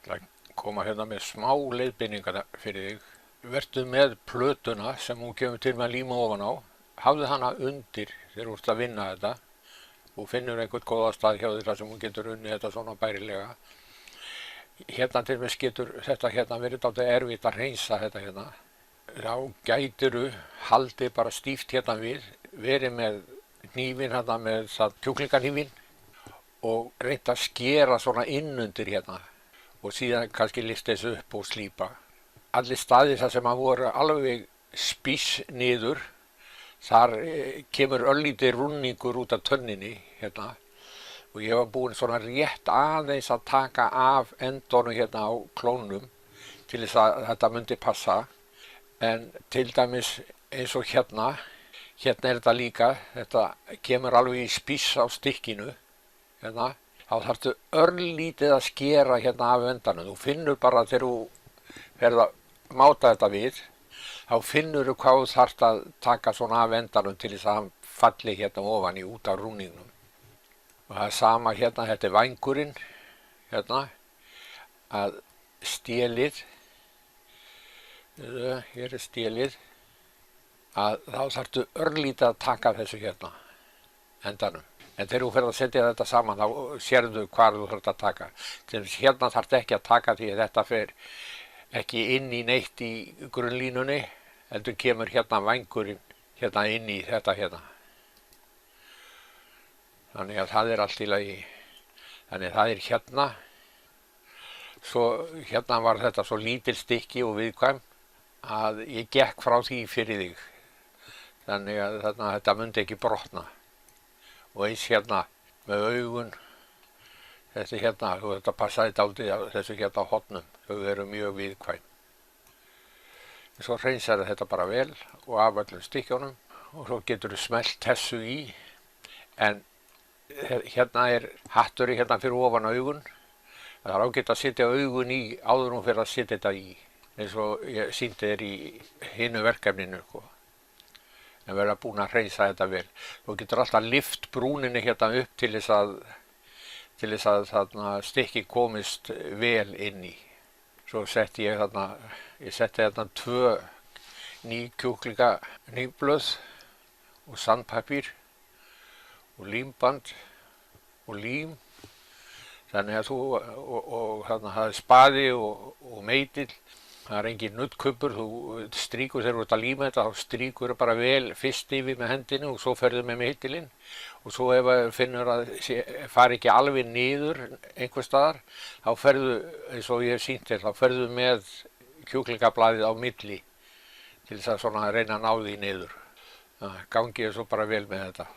Það koma hérna með smá leiðbeiningar fyrir þig. Vertu með plötuna sem hún kemur til með að líma ofan á. Hafðu hana undir þegar þú ert að vinna þetta og finnur einhvern góða stað hjá þér þar sem hún getur unnið þetta svona bærilega. Hérna til dæmis getur þetta hérna verið dálítið erfitt að hreinsa þetta hérna. Þá gætirðu haldið bara stíft hérna við, verið með hnífinn hérna með það kjúklingahnífinn og reynt að skera svona innundir hérna og síðan kannski lista þessu upp og slípa. Allir staðir þar sem að voru alveg spís niður, þar kemur örlítið rúnningur út af tönninni hérna og ég var búinn svona rétt aðeins að taka af endunum hérna á klónum til þess að þetta myndi passa. En til dæmis eins og hérna er þetta líka, þetta kemur alveg í spís á stykkinu hérna. Þá þarftu örlítið að skera hérna af endanum. Þú finnur bara þegar þú ferð að máta þetta við, þá finnur þú hvað þú þarft að taka svona af endanum til þess að hann falli hérna ofan í út af rúningnum. Og það er sama hérna, þetta er vængurinn, hérna, að stélið, hér er stélið, að þá þarftu örlítið að taka þessu hérna, endanum. En þegar þú ferð að setja þetta saman, þá sérðu hvar þú þarft að taka. Hérna þarftu ekki að taka því að þetta fer ekki inn í neitt í grunnlínunni, heldur kemur hérna vængurinn hérna inn í þetta hérna. Þannig að það er allt í lagi. Þannig að það er hérna. Svo hérna var þetta svo lítil stykki og viðkvæm að ég gekk frá því fyrir þig. Þannig að þetta myndi ekki brotna. Og eins hérna með augun, þessi hérna, þetta passaði dálítið á þessu hérna hornum, þau eru mjög viðkvæm. Svo hreinsar þetta bara vel og af öllum stykkjónum og svo getur þú smellt þessu í. En hérna er hatturinn hérna fyrir ofan augun. Það er ágætt að setja augun í áður hún fyrir að setja þetta í, eins og ég sýndi þér í hinu verkefninu. En verða búin að hreinsa þetta vel. Þú getur alltaf lyft brúninni hérna upp til þess að stykki komist vel inn í. Svo setti ég setti hérna 2 ný kjúklingahnífblöð og sandpapír og límband og lím. Þannig að það er spaði og meitill. Það er engin nuddkubbur, þú strýkur þegar þú ert að líma þetta, þá strýkur þú bara vel fyrst yfir með hendinu og svo ferðu með meitilinn. Og svo ef þú finnur að fari ekki alveg niður einhvers staðar, þá ferðu, eins og ég hef sýnt þér, þá ferðu með kjúklingablaðið á milli til þess að svona reyna að ná því niður. Gangi þér svo bara vel með þetta.